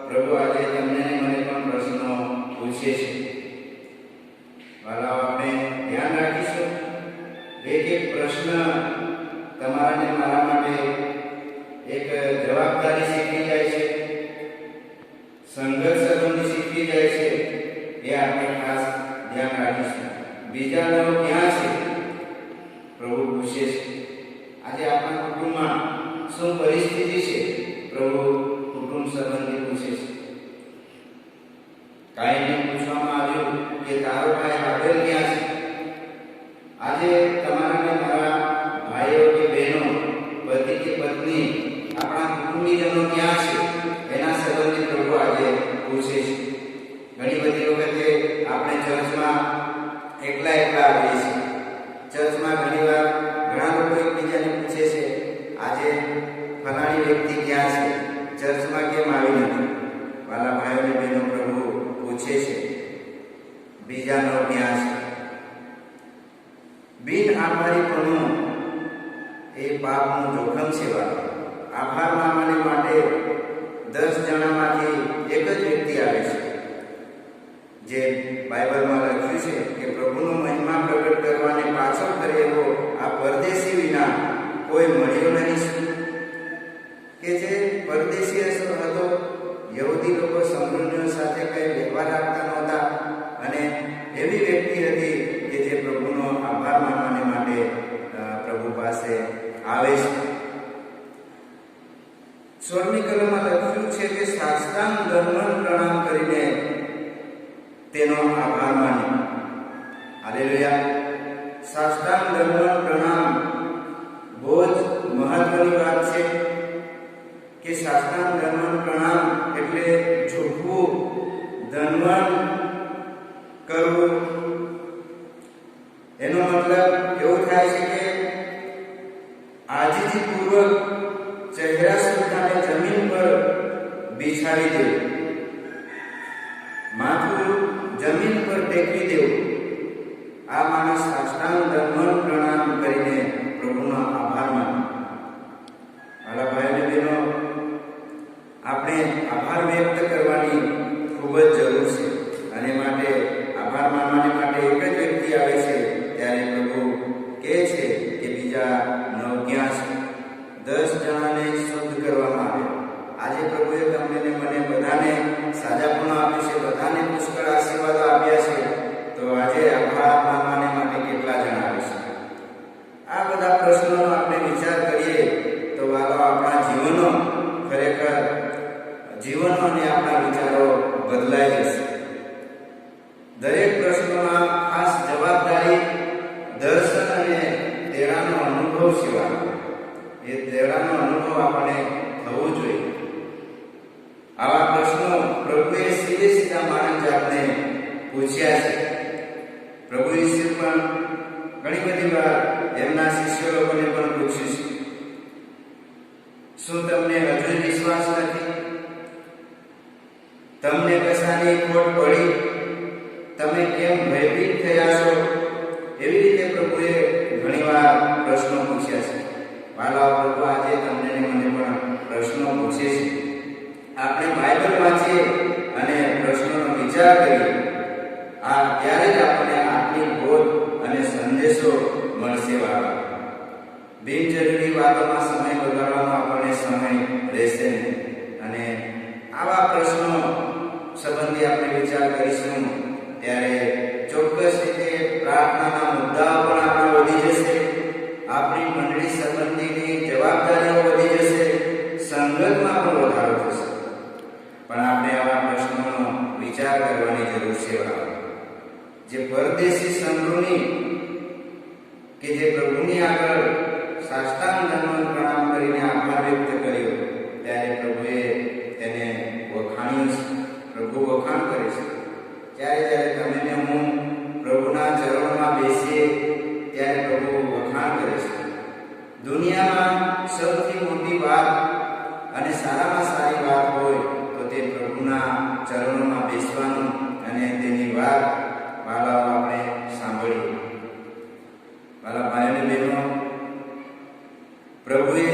પ્રભુ આજે તમને ને મને પણ પ્રશ્નો પૂછે છે. વાલાઓ, આપણે ધ્યાન રાખીશું. એક એક પ્રશ્ન તમારા ને મારા માટે એક જવાબદારી શીખવી જાય છે, સંઘર્ષ સંબંધી શીખવી જાય છે. એ આપણે ખાસ ધ્યાન રાખીશું. બીજાનો ક્યાં છે? પ્રભુ પૂછે છે. આજે આપણા કુટુંબમાં શું પરિસ્થિતિ છે? પ્રભુ કુટુંબ સંબંધી પૂછે છે. કાયમને પૂછવામાં આવ્યું કે તારો ભાઈ હાબેલ ક્યાં છે? આજે તમારા ને મારા ભાઈઓ કે બહેનો, પતિ કે પત્ની, આપણા કુટુંબીજનો ક્યાં છે? એના સંબંધી પ્રભુ આજે પૂછે છે. ઘણી બધી વખતે આપણે ચર્ચમાં એકલા આવીએ છીએ. ચર્ચમાં ઘણીવાર ઘણા લોકો એકબીજાને પૂછે છે, આજે ફલાણી વ્યક્તિ ક્યાં છે? ચર્ચમાં કેમ આવી નથી? વાલા ભાઈઓ અને બહેનો, પ્રભુ પૂછે છે, બીજાનો ક્યાં છે? બિન આભારીપણું એ પાપનું જોખમ છે. વાલા, આભાર માનવાને માટે 10 જણામાંથી એક જ વ્યક્તિ આવે છે. જે બાઇબલમાં લખ્યું છે કે પ્રભુનો મહિમા પ્રગટ કરવાને પાછળ ફરે એવો આ પરદેશી વિના કોઈ મળ્યો નહીં. કે જે પરદેશી હતો, યહૂદી લોકો સમૃદ્ધિઓ સાથે કઈ વ્યવહાર રાખતા નહોતા, અને એવી વ્યક્તિ હતી કે જે પ્રભુનો આભાર માનવાને માટે પ્રભુ પાસે આવે છે. સ્વર્ણિમ કલમમાં લખ્યું છે કે સાષ્ટાંગ દંડવત પ્રણામ કરીને તેનો આભાર માન્યો. હાલેલુયા. સાષ્ટાંગ દંડવત પ્રણામ બહુ જ મહત્વની વાત છે કે સાષ્ટાંગ દંડવત પ્રણામ એટલે ઝૂકવું, દંડવત કરવું. એનો મતલબ એવો થાય છે કે આજીજીપૂર્વક ચહેરા સુધાને જમીન પર બિછાવી દેવું, માથું જમીન પર ટેકવી દેવું. આ માણસ સાષ્ટાંગ દંડવત પ્રણામ કરીને પ્રભુનો આભાર માને. મારા ભાઈ અને બહેનો, આપણે આભાર વ્યક્ત કરવાની ખૂબ જ જરૂર છે. અને માટે આભાર માનવાને માટે એક જ વ્યક્તિ આવે છે, ત્યારે પ્રભુ કહે છે કે બીજા 9 ક્યાં છે? 10 જણાને શુદ્ધ કરવામાં આવે. આજે પ્રભુએ તમને ને મને બધાને સાજાપણું આપ્યું છે, બધાને પુષ્કળ આશીર્વાદો આપ્યા છે. તો આજે આભાર માનવાને માટે કેટલા જણા આવે છે? આ બધા પ્રશ્નોનો આપણે વિચાર કરીએ તો વાલો, આપણા જીવનો ખરેખર જીવનો અને આપણા વિચારો બદલાઈ જશે. દરેક પ્રશ્નોમાં ખાસ જવાબદારી દર્શન અને તેડાનો અનુભવ સિવાય એ તેડાનો અનુભવ આપણે થવો જોઈએ. આવા પ્રશ્નો પ્રભુએ સીધા માનવ જાતને પૂછ્યા છે. પ્રભુ ઈસુ પણ ઘણી બધી વાર એમના શિષ્ય લોકોને પણ પૂછ્યું છે, શું તમને હજુ વિશ્વાસ નથી? તમને કશાની ખોટ પડી? તમે કેમ ભયભીત થયા છો? એવી રીતે પ્રભુએ ઘણીવાર પ્રશ્નો પૂછ્યા છે. વાલા, પ્રભુ આજે તમને ને મને પણ પ્રશ્નો પૂછે છે. આપણે બાઇબલ વાંચીએ અને પ્રશ્નોનો વિચાર કરીએ, આ ત્યારે જ આપણને આત્મિક બોધ અને સંદેશો મળશે. વાલા, બિનજરૂરી વાતોમાં સમય બગાડવાનો આપણને સમય રહેશે નહીં. અને આવા પ્રશ્નો સંબંધી આપણે વિચાર કરીશું ત્યારે ચોક્કસ રીતે પ્રાર્થનાના મુદ્દાઓ પણ આપણા વધી જશે, આપણી મંડળી સંબંધીની જવાબદારીઓ વધી જશે, સંગતમાં પણ વધારો થશે. પણ આપણે આવા પ્રશ્નોનો વિચાર કરવાની જરૂર છે. જે પરદેશી સંતોની કે જે પ્રભુની આગળ સાષ્ટાંગ દંડવત પ્રણામ કરીને આભાર વ્યક્ત કર્યો, ત્યારે પ્રભુએ તેને વખાણ્યું છે. પ્રભુ વખાણ કરે છે. જ્યારે તમે ને હું પ્રભુના ચરણોમાં બેસીએ ત્યારે પ્રભુ વખાણ કરે છે. દુનિયામાં સૌથી મોટી વાત અને સારામાં સારી વાત હોય તો તે પ્રભુના ચરણોમાં બેસવાનું અને તેની વાત વાલાઓ આપણે સાંભળીએ. વાલા ભાઈઓ અને બહેનો, પ્રભુએ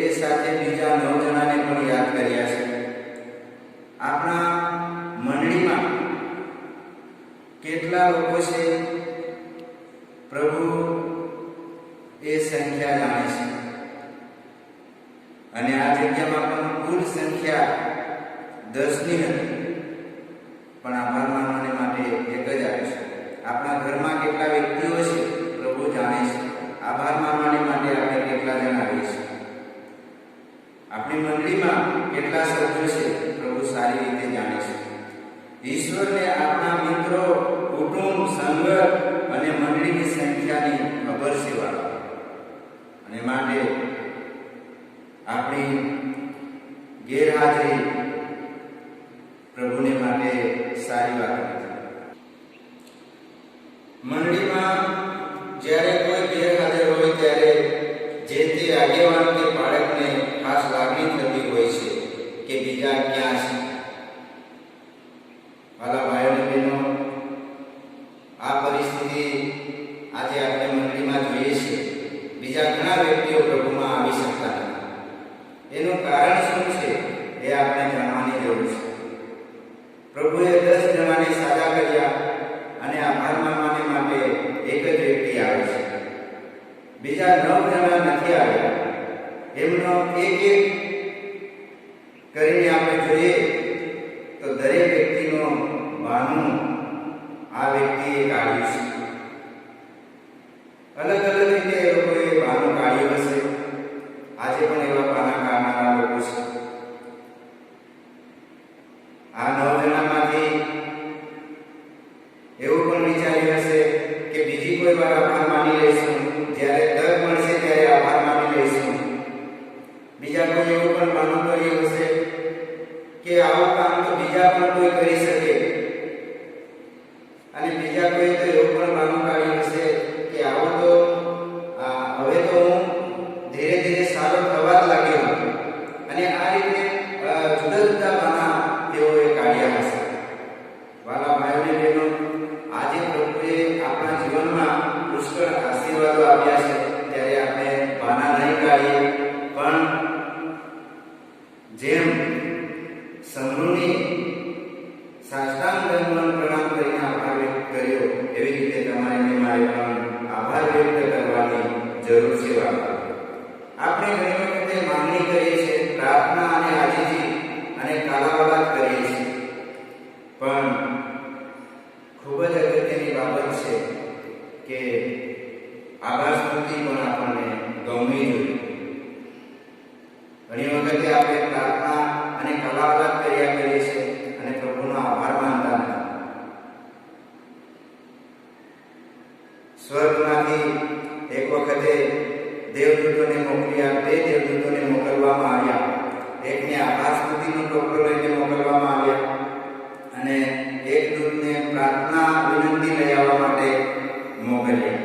એ સાથે બીજા 9 જણાને પણ યાદ કર્યા છે. આપણા મંડળીમાં કેટલા લોકો છે પ્રભુ એ સંખ્યા જાણે છે. અને આ જગ્યામાં પણ કુલ સંખ્યા 10ની નથી, પણ આભાર માનવાને માટે એક જ આવે છે. આપણા ઘરમાં કેટલા વ્યક્તિઓ છે પ્રભુ જાણે છે. આભાર માનવાને માટે આપણે કેટલા જણ આવીએ છીએ. આપણી મંડળીમાં કેટલા સભ્યો છે પ્રભુ સારી રીતે જાણે છે. ઈશ્વરને આપણા મિત્રો, કુટુંબ, સંગત અને મંડળીની સંખ્યાની ખબર છે વાળા. અને માટે આપણી ગેરહાજરી પ્રભુને માટે સારી વાત નથી. મંડળીમાં જ્યારે કોઈ ગેરહાજર હોય ત્યારે જે તે આગેવાન કે બાળકને ખાસ લાગણી થતી હોય છે કે બીજા ક્યાં છે. વાલા ભાઈઓ અને બહેનો, આ પરિસ્થિતિ આજે આપણે મંડળીમાં જોઈએ છીએ. બીજા ઘણા વ્યક્તિઓ પ્રભુમાં આવી શકતા નથી. એનું કારણ શું છે એ આપણે જાણવાની જરૂર છે. પ્રભુએ 10 જણાને સાજા કર્યા અને આભાર માનવાને માટે એક જ વ્યક્તિ આવે છે. બીજા 9 જણા નથી આવ્યા. એમનો એક કરીને આપણે જોઈએ તો દરેક વ્યક્તિનું બહાનું આ વ્યક્તિએ કાઢ્યું છે. અલગ અલગ રીતે એ લોકોએ બહાનું કાઢ્યું હશે. આજે પણ એવા બહાના કાઢનારા લોકો છે. આ 9 જણામાંથી એવું પણ વિચાર્યું હશે કે બીજી કોઈ વાર આભાર માની લઈશું, જ્યારે તક મળશે ત્યારે આભાર માની લઈશું. બીજા કોઈ એવું પણ બહાનું કર્યું હશે કે આવું કામ તો બીજા પણ કોઈ કરી શકે. અને બીજા કોઈ તો એવું પણ બહાનું કાઢ્યું હશે કે આવો તો હવે તો હું ધીરે ધીરે સારો થવા જ લાગ્યો. અને આ રીતે જુદા જુદા બહાના તેઓએ કાઢ્યા હશે. વાલા ભાઈઓ અને બહેનો, આજે પ્રભુએ આપણા જીવનમાં પુષ્કળ આશીર્વાદો આપ્યા છે, ત્યારે આપણે બહાના નહીં કાઢીએ, પણ જેમ સમૃદ્ધિ સાષ્ટાંગ દંડવત પ્રણામ કરીને આભાર વ્યક્ત કર્યો, એવી રીતે તમારે ને મારે પણ આભાર વ્યક્ત કરવાની જરૂર છે. આપણે ઘણી વખતે માંગણી કરીએ છીએ, પ્રાર્થના અને આજીજી અને કાલાવાલાત કરીએ છીએ, પણ ખૂબ જ અગત્યની બાબત છે કે આભાર સ્તુતિ પણ આપણને ગમવી જોઈએ. ઘણી વખતે આપણે પ્રાર્થના અને કલાવાલાત કર્યા કરીએ છીએ અને પ્રભુનો આભાર માનતા નથી. સ્વર્ગમાંથી એક વખતે દેવદૂતોને મોકલ્યા. 2 દેવદૂતોને મોકલવામાં આવ્યા. એકને આભાર સ્તુતિનો ટોપલો લઈને મોકલવામાં આવ્યા અને એક દૂતને પ્રાર્થના વિનંતી લઈ આવવા માટે મોકલ્યા.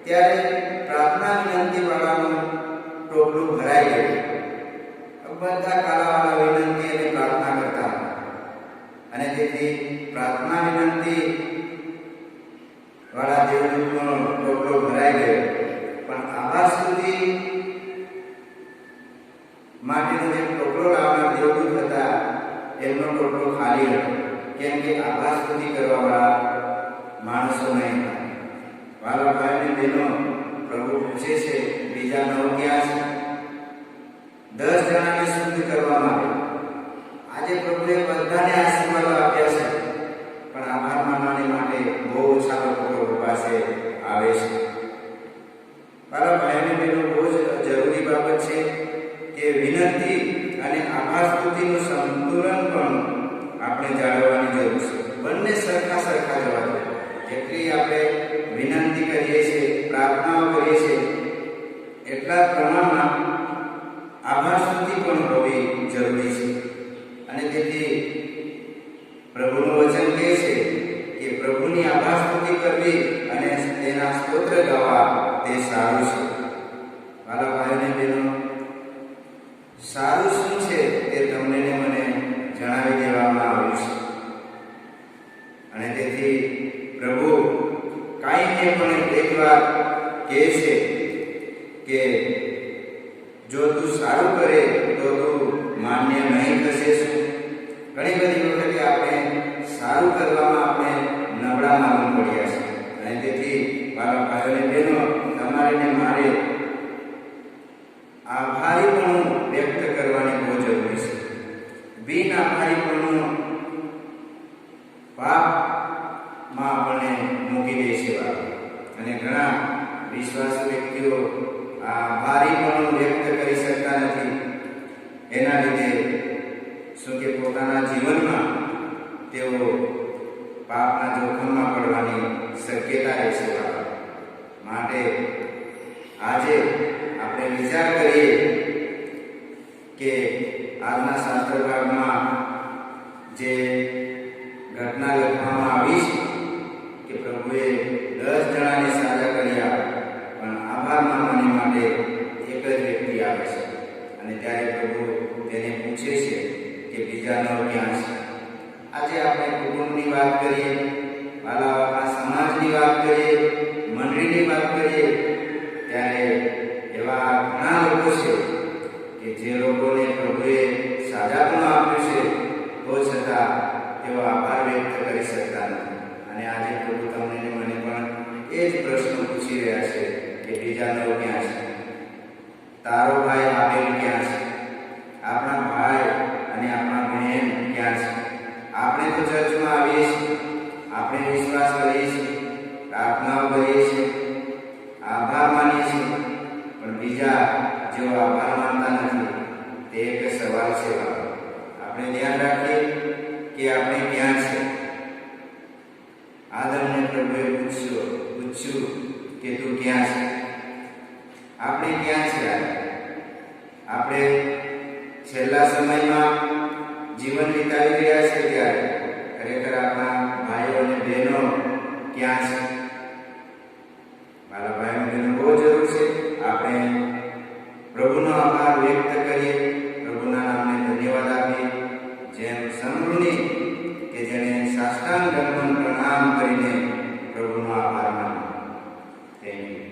ત્યારે પ્રાર્થના વિનંતી વાળાનું ટોપલું ભરાઈ ગયું. બધા કાલાવાળા વિનંતી અને પ્રાર્થના કરતા હતા અને તેથી પ્રાર્થના વિનંતી વાળા દેવદૂતનો ટોપલો ભરાઈ ગયો. પણ આભાર સ્તુતિ માટેનો જે ટોપલો લાવનાર દેવદૂત હતા એમનો ટોપલો ખાલી હતો, કેમ કે આભાર સ્તુતિ કરવા વાળા માણસો નહીં હતા. વાલા ભાઈ અને બહેનો, પ્રભુ પૂછે છે બીજા 9 ક્યાં છે? 10 જણાને શુદ્ધ કરવામાં આવ્યા. આજે પ્રભુએ બધાને આશીર્વાદો આપ્યા છે, પણ આભાર માનવાને માટે બહુ ઓછા લોકો પ્રભુ પાસે આવે છે. મારા ભાઈ અને બહેનો, બહુ જ જરૂરી બાબત છે કે વિનંતી અને આભાર સ્તુતિનું સંતુલન પણ આપણે જાળવવાની જરૂર છે. બંને સરખા જવા જોઈએ. જેટલી આપણે વિનંતી કરીએ છીએ, પ્રાર્થનાઓ કરીએ છીએ, એટલા પ્રમાણમાં આભાર સ્તુતિ પણ હોવી તે સારું છે. વાલા ભાઈઓ અને બહેનો, સારું શું છે તે તમને ને મને જણાવી દેવામાં આવ્યું છે. અને તેથી પ્રભુ કાંઈને પણ એક વાત કહે છે કે જો તું સારું કરે તો તું માન્ય નહીં થશે. શું ઘણી બધી વખતે આપણે સારું કરવામાં આપણે નબળા માલુમ પડ્યા છે. અને તેથી મારા ભાઈઓ અને બહેનો, તમારે ને મારે આભારીપણું વ્યક્ત કરવાની બહુ જરૂરી છે. બિન આભારીપણું પાપમાં આપણને મૂકી દે છે. અને ઘણા વિશ્વાસુ વ્યક્તિઓ આભારીપણું વ્યક્ત કરી શકતા નથી. એના લીધે શું કે પોતાના જીવનમાં તેઓ પાપના જોખમમાં પડવાની શક્યતા રહે છે. માટે આજે આપણે વિચાર કરીએ કે આજના શાસ્ત્ર ભાગમાં જે ઘટના લખવામાં આવી છે કે પ્રભુએ 10 જણાને સાજા કર્યા, પણ આભાર માનવાની માટે એક જ વ્યક્તિ આવે છે. અને ત્યારે પ્રભુ તેને પૂછે છે કે બીજા 9 ક્યાં છે? આજે આપણે કુટુંબની વાત કરીએ, વાલા સમાજની વાત કરીએ, મંડળીની વાત કરીએ, ત્યારે એવા ઘણા લોકો છે કે જે લોકોને પ્રભુએ સાજાપણું આપ્યું છે, તો છતાં તેઓ આભાર વ્યક્ત કરી શકતા નથી. અને આજે પ્રભુ તમને ને મને પણ એ જ પ્રશ્ન પૂછી રહ્યા છે કે બીજા 9 ક્યાં છે? તારો ભાઈ આબેલ ક્યાં છે? આપણા ભાઈ અને આપણા બહેન ક્યાં છે? આપણે તો ચર્ચમાં આવીએ છીએ, આપણે વિશ્વાસ કરીએ છીએ, પ્રાર્થનાઓ કરીએ છીએ, આભાર માનીએ છીએ, પણ બીજા જેઓ આભાર માનતા નથી, તે એક સવાલ છે. આપણે ધ્યાન રાખીએ કે આપણે ક્યાં છે. આદમને પ્રભુએ પૂછ્યું કે તું ક્યાં છે? આપણે ક્યાં છે? આપણે છેલ્લા સમયમાં જીવન વિતાવી રહ્યા છે ત્યારે ખરેખર આપણા ભાઈઓ અને બહેનો ક્યાં છે? મારા ભાઈઓ અને બહેનો, બહુ જરૂર છે આપણે પ્રભુનો આભાર વ્યક્ત કરીએ, પ્રભુના નામને ધન્યવાદ આપીએ. જેમ સમૃદ્ધિ કે જેણે સાષ્ટાંગ દંડવત પ્રણામ કરીને પ્રભુનો આભાર માન્યો. Thank you.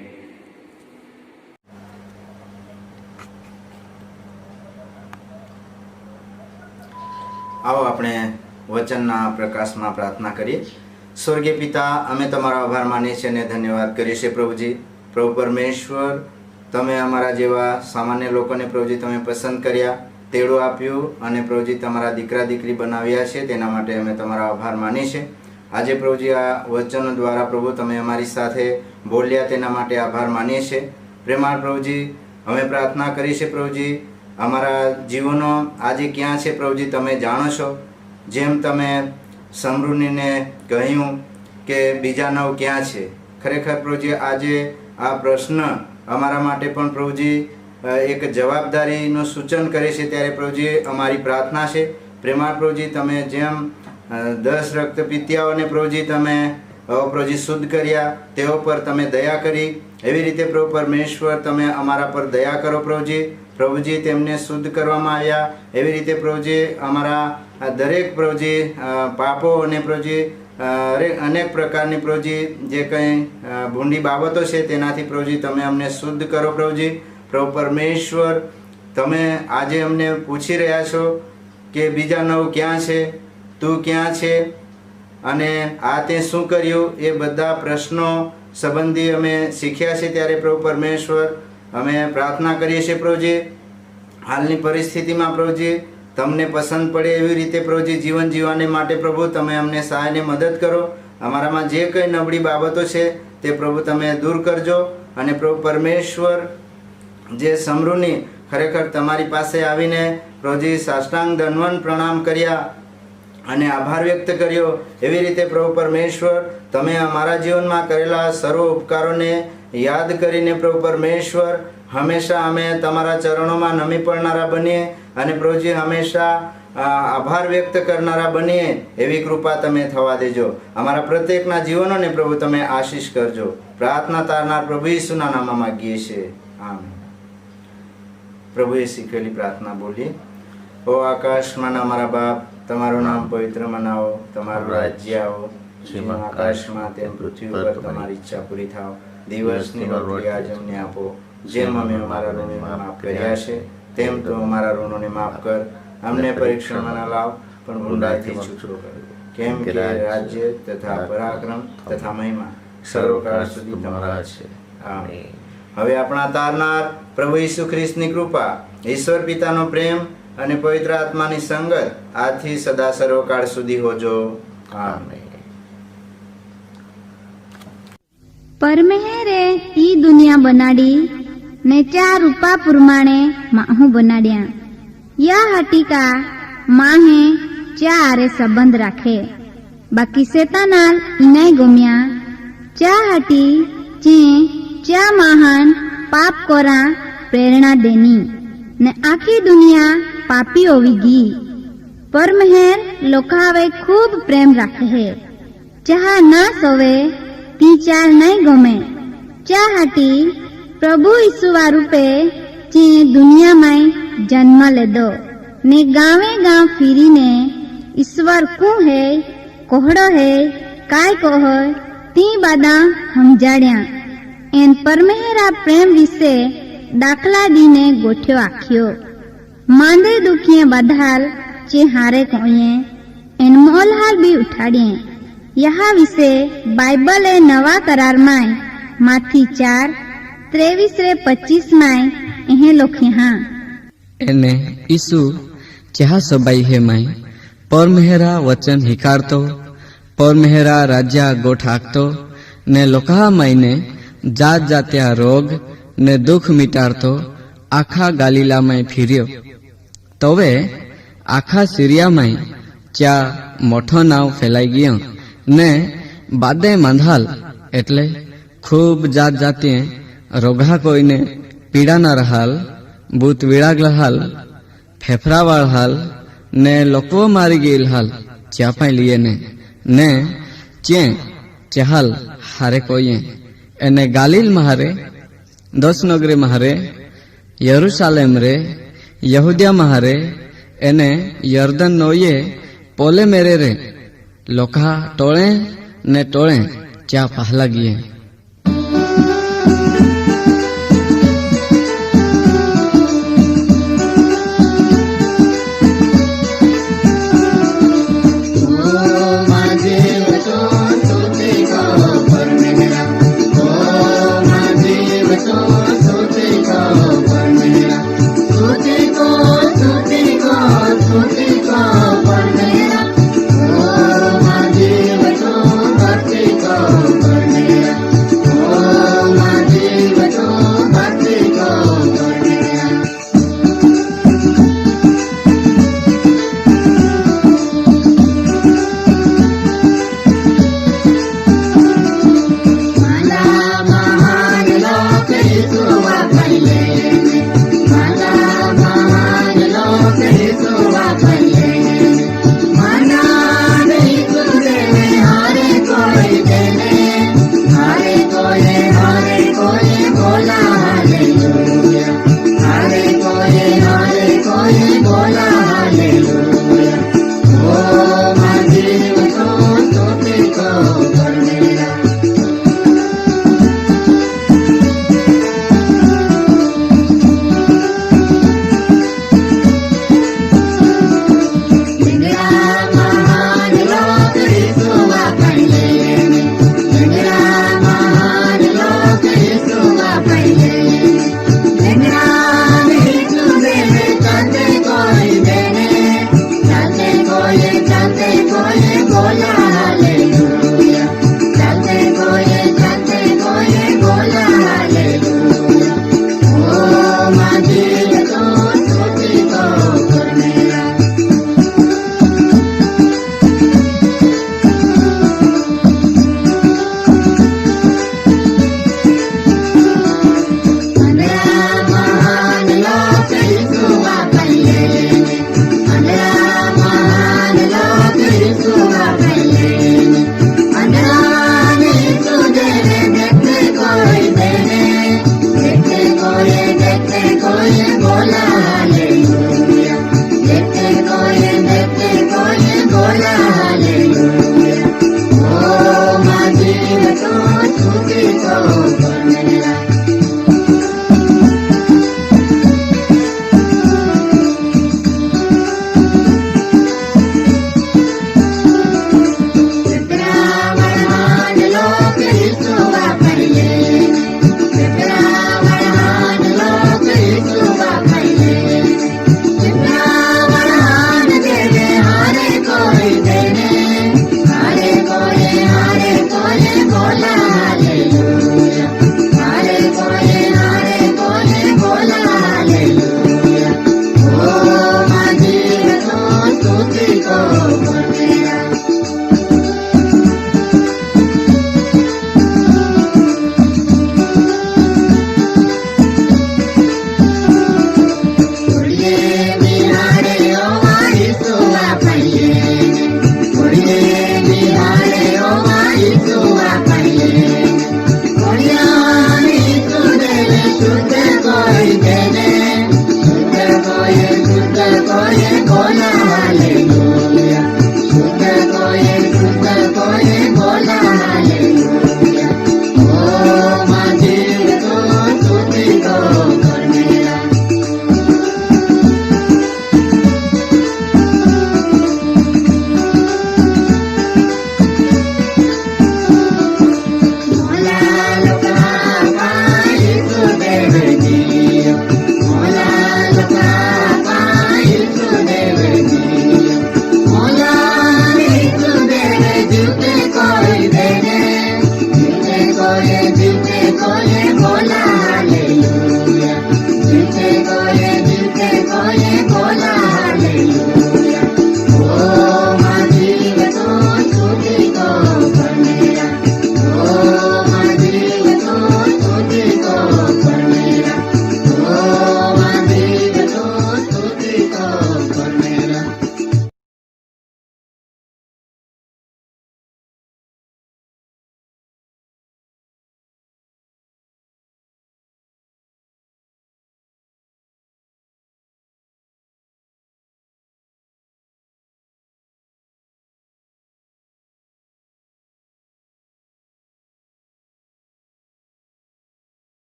આવો આપણે વચનના પ્રકાશમાં પ્રાર્થના કરીએ. સ્વર્ગીય પિતા, અમે તમારો આભાર માનીએ છીએ અને ધન્યવાદ કરીએ છીએ પ્રભુજી. પ્રભુ પરમેશ્વર, તમે અમારા જેવા સામાન્ય લોકોને પ્રભુજી તમે પસંદ કર્યા, તેડું આપ્યું અને પ્રભુજી તમારા દીકરા દીકરી બનાવ્યા છે, તેના માટે અમે તમારો આભાર માનીએ છીએ. આજે પ્રભુજી આ વચનો દ્વારા પ્રભુ તમે અમારી સાથે બોલ્યા, તેના માટે આભાર માનીએ છીએ. પ્રેમાળ પ્રભુજી, અમે પ્રાર્થના કરી છે પ્રભુજી, અમારા જીવનો આજે ક્યાં છે પ્રભુજી તમે જાણો છો. જેમ તમે સમૃદ્ધિને કહ્યું કે બીજા 9 ક્યાં છે, ખરેખર પ્રભુજી આજે આ પ્રશ્ન અમારા માટે પણ પ્રભુજી એક જવાબદારીનું સૂચન કરે છે. ત્યારે પ્રભુજી અમારી પ્રાર્થના છે પ્રેમાળ પ્રભુજી, તમે જેમ 10 રક્તપિતિયાઓને પ્રભુજી તમે પ્રભુજી શુદ્ધ કર્યા, તેઓ પર તમે દયા કરી, એવી રીતે પ્રભુ પરમેશ્વર તમે અમારા પર દયા કરો પ્રભુજી. પ્રભુજી તેમને શુદ્ધ કરવામાં આવ્યા, એવી રીતે પ્રભુજી અમારા દરેક પ્રભુજી પાપો અને પ્રભુજી અનેક પ્રકારની પ્રભુજી જે કંઈ ભૂંડી બાબતો છે તેનાથી પ્રભુજી તમે અમને શુદ્ધ કરો પ્રભુજી. પ્રભુ પરમેશ્વર, તમે આજે અમને પૂછી રહ્યા છો કે બીજા 9 ક્યાં છે, તું ક્યાં છે અને આ તે શું કર્યું, એ બધા પ્રશ્નો સંબંધી અમે શીખ્યા છે. ત્યારે પ્રભુ પરમેશ્વર અમે પ્રાર્થના કરીએ છીએ પ્રભુજી, હાલની પરિસ્થિતિમાં પ્રભુજી તમને પસંદ પડે એવી રીતે પ્રભુજી જીવન જીવવાને માટે પ્રભુ તમે અમને સહાયને મદદ કરો. અમારામાં જે કંઈ નબળી બાબતો છે તે પ્રભુ તમે દૂર કરજો. અને પ્રભુ પરમેશ્વર, જે સમૃદ્ધિ ખરેખર તમારી પાસે આવીને પ્રભુજી સાષ્ટાંગ દંડવત પ્રણામ કર્યા અને આભાર વ્યક્ત કર્યો, એવી રીતે પ્રભુ પરમેશ્વર તમે અમારા જીવનમાં કરેલા સર્વ ઉપકારોને યાદ કરીને પ્રભુ પરમેશ્વર હંમેશા અમે તમારા ચરણોમાં નમી પડનારા બનીએ અને પ્રભુજી હંમેશા આભાર વ્યક્ત કરનારા બનીએ એવી કૃપા તમે થવા દેજો. અમારા પ્રત્યેકના જીવનોને પ્રભુ તમે આશીષ કરજો. પ્રાર્થના તારનાર પ્રભુ ઈસુના નામમાં માગીએ છીએ, આમીન. પ્રભુએ શીખવેલી પ્રાર્થના બોલીએ. ઓ આકાશમાં અમારા બાપ, તમારું નામ પવિત્ર મનાવો, તમારું રાજ્ય આવો, જેમ આકાશમાં તેમ પૃથ્વી પર તમારી ઈચ્છા પૂરી થાવ. દિવસની રોટલી આજે અમને આપો, જેમ અમે અમારા ઋણોને માફ કર્યા છે તેમ તો અમારા ઋણોને માફ કર. અમને પરીક્ષણમાં ન લાવ, પણ બુરાઈથી છૂટો કર. કેમ કે રાજ્ય તથા પરાક્રમ તથા મહિમા સર્વકાળ સુધી તમારા છે, આમીન. હવે આપણા તારનાર પ્રભુ ઈસુ ખ્રિસ્તની કૃપા, ઈશ્વર પિતાનો પ્રેમ અને પવિત્ર આત્માની સંગત આજથી સદા સર્વકાળ સુધી હોજો, આમીન. परमेहरे ई दुनिया बनाड़ी ने 4 रूपा प्रमाणे माहू बनाड़िया. या हटिका माहे 4 संबंध राखे, बाकी सेतानाल इनाय गम्या. चा हटी चे चा महान पाप कोरा प्रेरणा देनी ने आखी दुनिया पापी होवीगी. परमेहर लोकावे खूब प्रेम राखे है. जहा ना सोवे ती 4 नहीं गमे. चा हटी प्रभु ईसु रूपे चे दुनिया में जन्म ले दो ने गावे गांव फिरी ने ईश्वर कु है, कोहड़ो है, काय कोह ती बादा समझाड़िया. एन परमेहरा प्रेम विषे दाखला दीने गोठ्यो आख्यो. मांदे दुखिए बधाल चे हारे कोये एन मोलहाल भी उठाड़िए. यहाँ विषे बाइबल ए नवा करार माय माथी 4:23-25 माय एहे लोखे हाँ एने ईसु जहा सबाई है माय परमेहरा वचन हिकारतो, परमेहरा राज्या गोठाकतो ने लोका मायने जात जात्या रोग ने दुख मिटारतो आखा गालीला में फिर्यो. तवे आखा सीरिया में च्या मोठो नाव फैलाई गयो ने बादे मंधाल एटले खूब जात जाते रोगा कोईने पीड़ा न रहाल, भूत विड़ाग लहाल, फेफड़ा वाल ने लोको मारी गेल हाल च्यापाई लिए ने चे चहल हारे कोये एने गालील महारे, 10 नगरी महारे, यरूशलेम रे, यहूदिया महारे एने यर्दन नोये पोले मेरे रे लोका टोळे ने टोळे च्या पहला गिये.